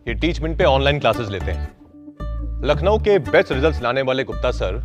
ये टीचमेंट पे online classes लेते हैं। लखनऊ के बेस्ट रिजल्ट्स लाने वाले गुप्ता सर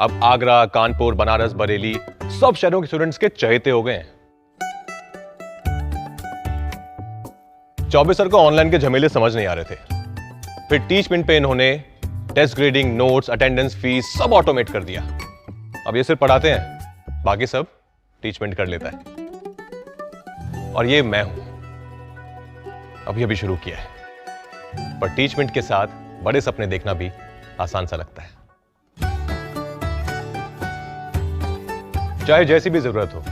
अब आगरा, कानपुर, बनारस, बरेली सब शहरों के स्टूडेंट्स के चहेते हो गए हैं। चौबे सर को ऑनलाइन के झमेले समझ नहीं आ रहे थे, फिर टीचमेंट पे इन्होंने test grading, notes, attendance, fees सब ऑटोमेट कर दिया। अब ये सिर्फ पढ़ाते हैं, बाकी सब टीचमेंट कर लेता है। और ये मैं हूं, अभी शुरू किया है, पर टीचमेंट के साथ बड़े सपने देखना भी आसान सा लगता है। चाहे जैसी भी जरूरत हो,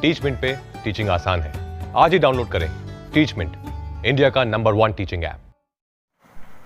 टीचमेंट पे टीचिंग आसान है। आज ही डाउनलोड करें टीचमेंट, इंडिया का नंबर 1 टीचिंग ऐप।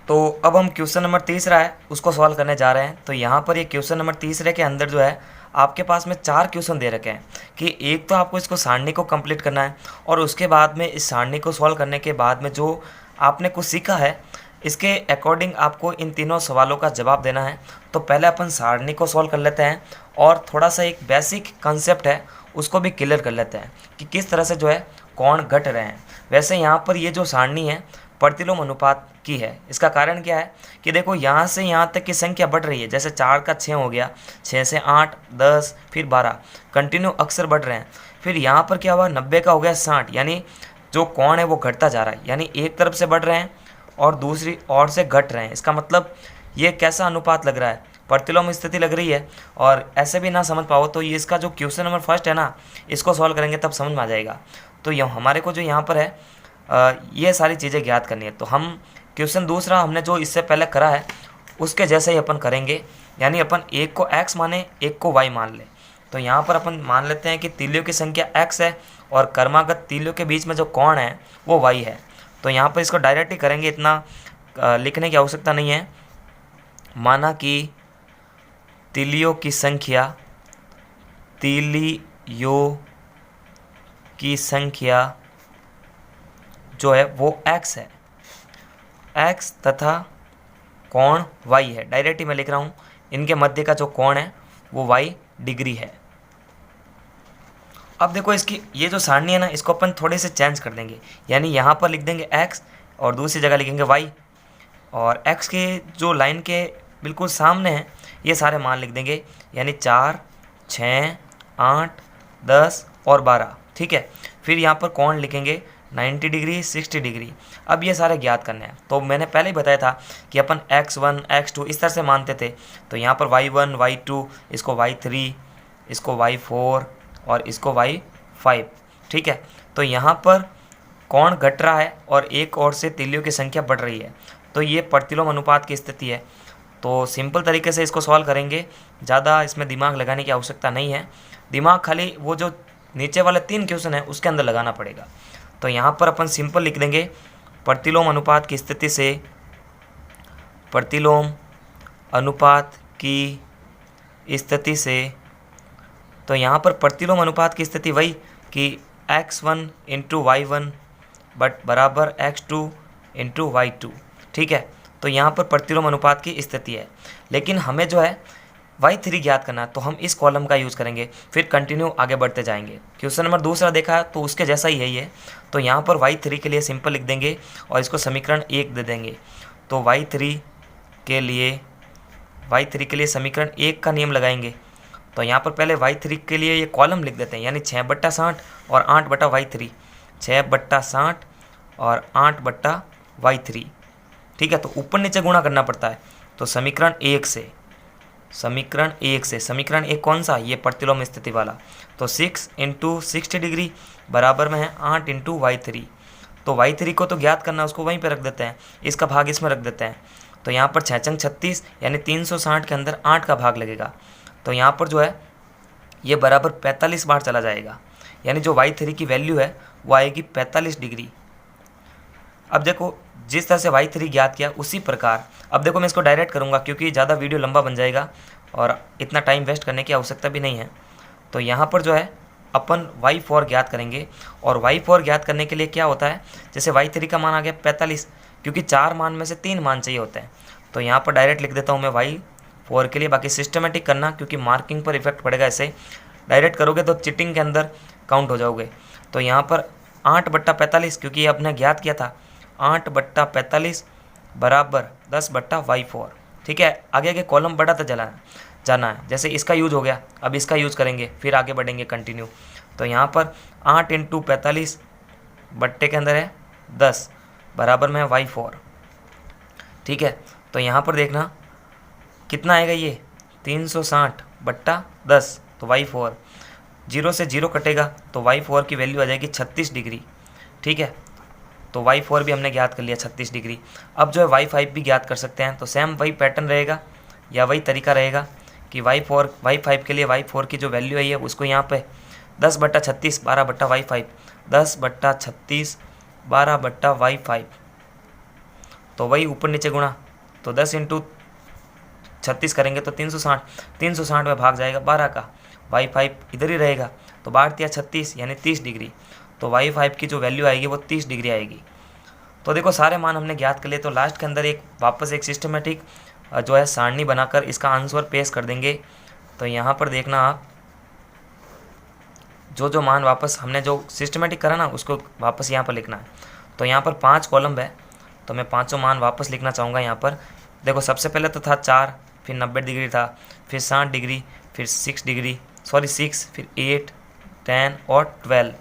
तो अब हम क्वेश्चन नंबर तीसरा है उसको सॉल्व करने जा रहे हैं। तो यहाँ पर ये क्वेश्चन नंबर तीसरे के अंदर जो है आपके पास में 4 क्वेश्चन दे रखे हैं कि एक तो आपको इसको सारणी को कंप्लीट करना है और उसके बाद में इस सारणी को सॉल्व करने के बाद में जो आपने कुछ सीखा है इसके अकॉर्डिंग आपको इन तीनों सवालों का जवाब देना है। तो पहले अपन सारणी को सॉल्व कर लेते हैं और थोड़ा सा एक बेसिक कंसेप्ट है उसको भी क्लियर कर लेते हैं कि किस तरह से जो है कोण घट रहे हैं। वैसे यहाँ पर ये जो सारणी है प्रतिलोम अनुपात की है। इसका कारण क्या है कि देखो यहाँ से यहाँ तक की संख्या बढ़ रही है, जैसे 4 का 6 हो गया, 6 से 8, 10, फिर 12, कंटिन्यू अक्सर बढ़ रहे हैं। फिर यहाँ पर क्या हुआ, 90 का हो गया 60, यानी जो कोण है वो घटता जा रहा है, यानी एक तरफ से बढ़ रहे हैं और दूसरी ओर से घट रहे हैं। इसका मतलब ये कैसा अनुपात लग रहा है, प्रतिलोम स्थिति लग रही है। और ऐसे भी ना समझ पाओ तो ये इसका जो क्वेश्चन नंबर फर्स्ट है ना, इसको सॉल्व करेंगे तब समझ में आ जाएगा। तो ये हमारे को जो यहाँ पर है ये सारी चीज़ें ज्ञात करनी है। तो हम क्वेश्चन दूसरा हमने जो इससे पहले करा है उसके जैसे ही अपन करेंगे, यानी अपन एक को x माने, एक को y मान ले। तो यहाँ पर अपन मान लेते हैं कि तीलियों की संख्या x है और कर्मागत तीलियों के बीच में जो कोण है वो y है। तो यहाँ पर इसको डायरेक्ट ही करेंगे, इतना लिखने की आवश्यकता नहीं है। माना कि तीलियों की संख्या जो है वो x है, x तथा कोण y है। डायरेक्ट ही मैं लिख रहा हूँ, इनके मध्य का जो कोण है वो y डिग्री है। अब देखो इसकी ये जो सारणी है ना, इसको अपन थोड़े से चेंज कर देंगे, यानी यहाँ पर लिख देंगे x और दूसरी जगह लिखेंगे y, और x के जो लाइन के बिल्कुल सामने है ये सारे मान लिख देंगे, यानी 4, 6, 8, 10 और 12। ठीक है, फिर यहाँ पर कोण लिखेंगे 90 डिग्री, 60 डिग्री। अब ये सारे ज्ञात करने हैं। तो मैंने पहले ही बताया था कि अपन x1, x2 इस तरह से मानते थे। तो यहाँ पर y1, y2, इसको y3, इसको y4 और इसको y5। ठीक है, तो यहाँ पर कोण घट रहा है और एक ओर से तीलियों की संख्या बढ़ रही है, तो ये प्रतिलोम अनुपात की स्थिति है। तो सिंपल तरीके से इसको सॉल्व करेंगे, ज़्यादा इसमें दिमाग लगाने की आवश्यकता नहीं है। दिमाग खाली वो जो नीचे वाले 3 क्वेश्चन है उसके अंदर लगाना पड़ेगा। तो यहाँ पर अपन सिंपल लिख देंगे प्रतिलोम अनुपात की स्थिति से, प्रतिलोम अनुपात की स्थिति से। तो यहाँ पर प्रतिलोम अनुपात की स्थिति वही कि x1 इंटू y1 बट बराबर x2 इंटू y2। ठीक है, तो यहाँ पर प्रतिलोम अनुपात की स्थिति है, लेकिन हमें जो है y3 ज्ञात करना है, तो हम इस कॉलम का यूज़ करेंगे, फिर कंटिन्यू आगे बढ़ते जाएंगे। क्वेश्चन नंबर दूसरा देखा है तो उसके जैसा ही है ये। तो यहाँ पर y3 के लिए सिंपल लिख देंगे और इसको समीकरण 1 दे देंगे। तो y3 के लिए समीकरण 1 का नियम लगाएंगे। तो यहाँ पर पहले y3 के लिए ये कॉलम लिख देते हैं, यानी 6/60 और 8/y3, 6/60 और 8/y3। ठीक है, तो ऊपर नीचे गुणा करना पड़ता है। तो समीकरण 1 से समीकरण 1 कौन सा, ये प्रतिलोम स्थिति वाला। तो 6 इंटू 60 डिग्री बराबर में है 8 इंटू y3। तो y3 को तो ज्ञात करना, उसको वहीं पे रख देते हैं, इसका भाग इसमें रख देते हैं। तो यहाँ पर 6×6 36, यानी 360 के अंदर 8 का भाग लगेगा। तो यहाँ पर जो है ये बराबर 45 बार चला जाएगा, यानी जो y3 की वैल्यू है वो आएगी 45 डिग्री। अब देखो जिस तरह से y3 ज्ञात किया उसी प्रकार अब देखो मैं इसको डायरेक्ट करूँगा, क्योंकि ज़्यादा वीडियो लंबा बन जाएगा और इतना टाइम वेस्ट करने की आवश्यकता भी नहीं है। तो यहाँ पर जो है अपन y4 ज्ञात करेंगे, और y4 ज्ञात करने के लिए क्या होता है, जैसे y3 का मान आ गया 45, क्योंकि 4 मान में से 3 मान चाहिए होते हैं। तो यहाँ पर डायरेक्ट लिख देता हूँ मैं y4 के लिए, बाकी सिस्टमेटिक करना क्योंकि मार्किंग पर इफेक्ट पड़ेगा। ऐसे डायरेक्ट करोगे तो चिटिंग के अंदर काउंट हो जाओगे। तो यहाँ पर 8/45, क्योंकि ये आपने ज्ञात किया था 8/45 बराबर 10/y4। ठीक है, आगे आगे कॉलम बढ़ाता जाना है। जैसे इसका यूज हो गया, अब इसका यूज करेंगे, फिर आगे बढ़ेंगे कंटिन्यू। तो यहाँ पर 8 × 45 बट्टे के अंदर है 10 बराबर में y4। ठीक है, तो यहाँ पर देखना कितना आएगा, ये 360/10, तो y4 0 से 0 कटेगा तो y4 की वैल्यू आ जाएगी 36 डिग्री। ठीक है, तो y4 भी हमने ज्ञात कर लिया 36 डिग्री। अब जो है y5 भी ज्ञात कर सकते हैं। तो सेम वही पैटर्न रहेगा या वही तरीका रहेगा कि y5 के लिए y4 की जो वैल्यू है उसको यहाँ पे 10/36 12/y5, 10/36 12/y5, तो वही ऊपर नीचे गुणा, तो 10 × 36 करेंगे तो 360 में भाग जाएगा 12 का, y5 इधर ही रहेगा, तो 12×36 यानी 30 डिग्री। तो y5 की जो वैल्यू आएगी वो 30 डिग्री आएगी। तो देखो सारे मान हमने ज्ञात कर लिए। तो लास्ट के अंदर वापस एक सिस्टमेटिक जो है सारणी बनाकर इसका आंसर पेश कर देंगे। तो यहाँ पर देखना आप, जो मान वापस हमने जो सिस्टमेटिक करा ना उसको वापस यहाँ पर लिखना है। तो यहाँ पर 5 कॉलम है, तो मैं 5 मान वापस लिखना चाहूँगा। यहाँ पर देखो सबसे पहले तो था 4, फिर 90 डिग्री था, फिर 60 डिग्री, फिर 6 डिग्री, 6, फिर 8, 10 और 12,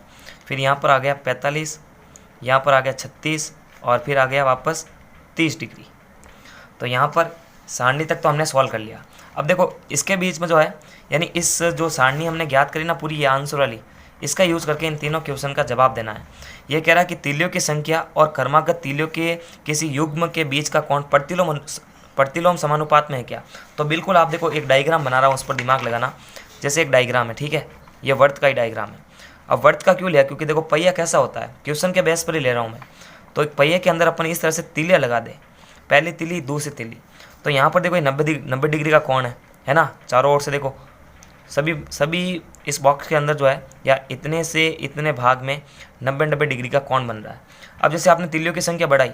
फिर यहाँ पर आ गया 45, यहाँ पर आ गया 36 और फिर आ गया वापस 30 डिग्री। तो यहाँ पर सारणी तक तो हमने सॉल्व कर लिया। अब देखो इसके बीच में जो है, यानी इस जो सारणी हमने ज्ञात करी ना पूरी ये आंसर वाली, इसका यूज़ करके इन तीनों क्वेश्चन का जवाब देना है। ये कह रहा है कि तीलियों की संख्या और कर्मागत तीलियों के किसी युग्म के बीच का कोण प्रतिलोम समानुपात में है क्या। तो बिल्कुल आप देखो एक डायग्राम बना रहा हूँ, उस पर दिमाग लगाना। जैसे एक डायग्राम है, ठीक है, ये वर्त का ही डायग्राम है। अब वर्त का क्यों लिया, क्योंकि देखो पहिया कैसा होता है, क्वेश्चन के बेस पर ही ले रहा हूँ मैं। तो एक पहिए के अंदर अपन इस तरह से तीलियाँ लगा दें, पहली तीली दूसरी तीली। तो यहाँ पर देखो 90 डिग्री का कोण है ना, चारों ओर से देखो सभी इस बॉक्स के अंदर जो है या इतने से इतने भाग में 90 डिग्री का कोण बन रहा है। अब जैसे आपने तीलियों की संख्या बढ़ाई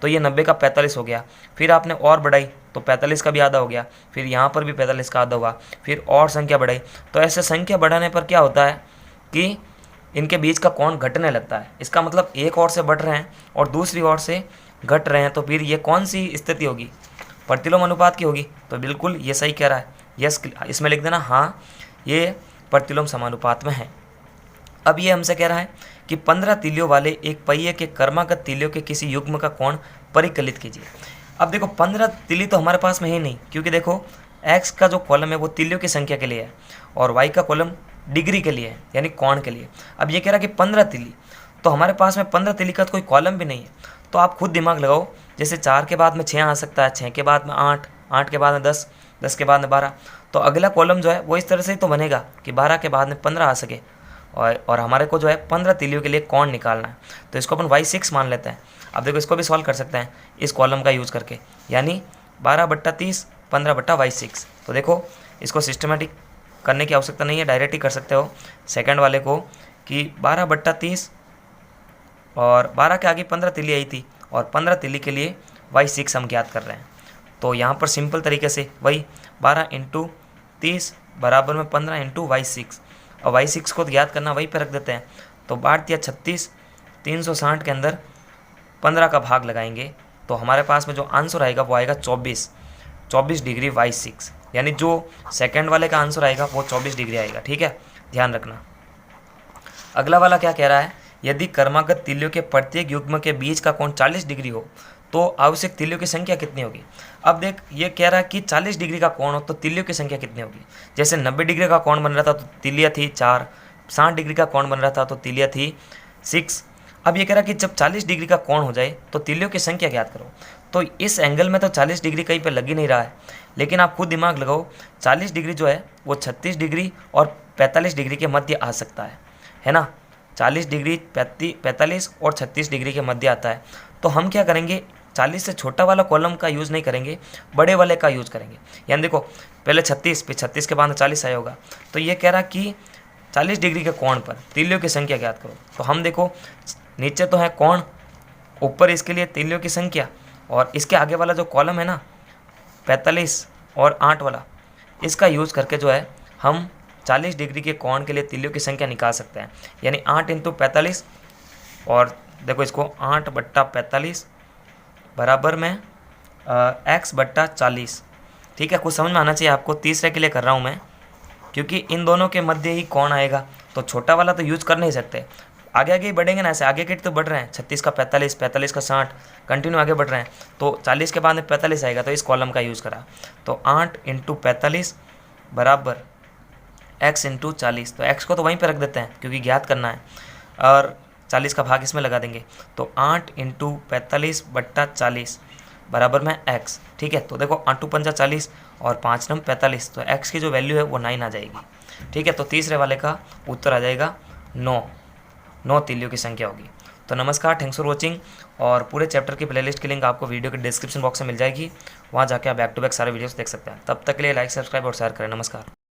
तो ये 90 का 45 हो गया, फिर आपने और बढ़ाई तो 45 का भी आधा हो गया, फिर यहाँ पर भी 45 का आधा हुआ, फिर और संख्या बढ़ाई। तो ऐसे संख्या बढ़ाने पर क्या होता है कि इनके बीच का कोण घटने लगता है। इसका मतलब एक ओर से बढ़ रहे हैं और दूसरी ओर से घट रहे हैं, तो फिर ये कौन सी स्थिति होगी, प्रतिलोम अनुपात की होगी। तो बिल्कुल ये सही कह रहा है, यस इसमें लिख देना, हाँ ये प्रतिलोम समानुपात में है। अब ये हमसे कह रहा है कि 15 तीलियों वाले एक पहिए के कर्मागत तीलियों के किसी युग्म का कोण परिकलित कीजिए। अब देखो 15 तीली तो हमारे पास में है नहीं, क्योंकि देखो x का जो कॉलम है वो तीलियों की संख्या के लिए है और y का कॉलम डिग्री के लिए है, यानी कोण के लिए। अब ये कह रहा है कि 15 तीली, तो हमारे पास में 15 तीली का तो कोई कॉलम भी नहीं है। तो आप खुद दिमाग लगाओ, जैसे 4 के बाद में 6 आ सकता है, 6 के बाद में 8, 8 के बाद में 10, 10 के बाद में 12। तो अगला कॉलम जो है वो इस तरह से ही तो बनेगा कि 12 के बाद में 15 आ सके। और हमारे को जो है 15 तीलियों के लिए कोण निकालना है, तो इसको अपन y6 मान लेते हैं। अब देखो इसको भी सॉल्व कर सकते हैं इस कॉलम का यूज़ करके, यानी 12/30 15/y6। तो देखो इसको सिस्टमेटिक करने की आवश्यकता नहीं है, डायरेक्ट ही कर सकते हो सेकंड वाले को कि 12/30 और 12 के आगे 15 तीली आई थी और 15 तीली के लिए y6 हम ज्ञात कर रहे हैं। तो यहाँ पर सिंपल तरीके से वही 12 × 30 बराबर में 15 × y6, और y6 को ज्ञात करना वही पे रख देते हैं। तो 12×36 360 के अंदर 15 का भाग लगाएंगे, तो हमारे पास में जो आंसर आएगा वो आएगा 24 डिग्री y6, यानी जो सेकंड वाले का आंसर आएगा वो 24 डिग्री आएगा। ठीक है, ध्यान रखना। अगला वाला क्या कह रहा है, यदि कर्मागत तीलियों के प्रत्येक युग्म के बीच का कोण 40 डिग्री हो तो आवश्यक तीलियों की संख्या कितनी होगी। अब देख ये कह रहा है कि 40 डिग्री का कोण हो तो तीलियों की संख्या कितनी होगी। जैसे 90 डिग्री का कोण बन रहा था तो तीलियाँ थी 4, 60 डिग्री का कोण बन रहा था तो तीलियाँ थी 6। अब ये कह रहा है कि जब 40 डिग्री का कोण हो जाए तो तीलियों की संख्या ज्ञात करो। तो इस एंगल में तो 40 डिग्री कहीं पे लग ही नहीं रहा है, लेकिन आप खुद दिमाग लगाओ, 40 डिग्री जो है वो 36 डिग्री और 45 डिग्री के मध्य आ सकता है ना। 40 डिग्री 45 और 36 डिग्री के मध्य आता है। तो हम क्या करेंगे, 40 से छोटा वाला कॉलम का यूज़ नहीं करेंगे, बड़े वाले का यूज़ करेंगे। यानी देखो पहले 36, फिर 36 के बाद 40 आया होगा। तो ये कह रहा कि 40 डिग्री के कोण पर तीलियों की संख्या ज्ञात करो। तो हम देखो नीचे तो है कोण, ऊपर इसके लिए तीलियों की संख्या, और इसके आगे वाला जो कॉलम है ना 45 और 8 वाला, इसका यूज़ करके जो है हम 40 डिग्री के कोण के लिए तीलियों की संख्या निकाल सकते हैं। यानी 8 × 45, और देखो इसको 8/45 बराबर में एक्स बट्टा 40। ठीक है, कुछ समझ में आना चाहिए आपको, तीसरे के लिए कर रहा हूँ मैं, क्योंकि इन दोनों के मध्य ही कौन आएगा, तो छोटा वाला तो यूज कर नहीं सकते, आगे आगे ही बढ़ेंगे ना, ऐसे आगे के तो बढ़ रहे हैं, 36 का 45, 45 का 60, कंटिन्यू आगे बढ़ रहे हैं, तो 40 के बाद में 45 आएगा, तो इस कॉलम का यूज़ करा। तो 8 इंटू 45 बराबर x इंटू 40, तो x को तो वहीं पर रख देते हैं क्योंकि ज्ञात करना है, और 40 का भाग इसमें लगा देंगे, तो 8 इंटू 45 बट्टा 40 बराबर में x। ठीक है, तो देखो 8 पंजा 40 और 5 नम 45, तो x की जो वैल्यू है वो 9 आ जाएगी। ठीक है, तो तीसरे वाले का उत्तर आ जाएगा 9 तीलियों की संख्या होगी। तो नमस्कार, थैंक्स फॉर वॉचिंग, और पूरे चैप्टर की प्लेलिस्ट की लिंक आपको वीडियो के डिस्क्रिप्शन बॉक्स में मिल जाएगी, वहाँ जाके आप बैक टू बैक सारे वीडियोस देख सकते हैं। तब तक के लिए लाइक, सब्सक्राइब और शेयर करें। नमस्कार।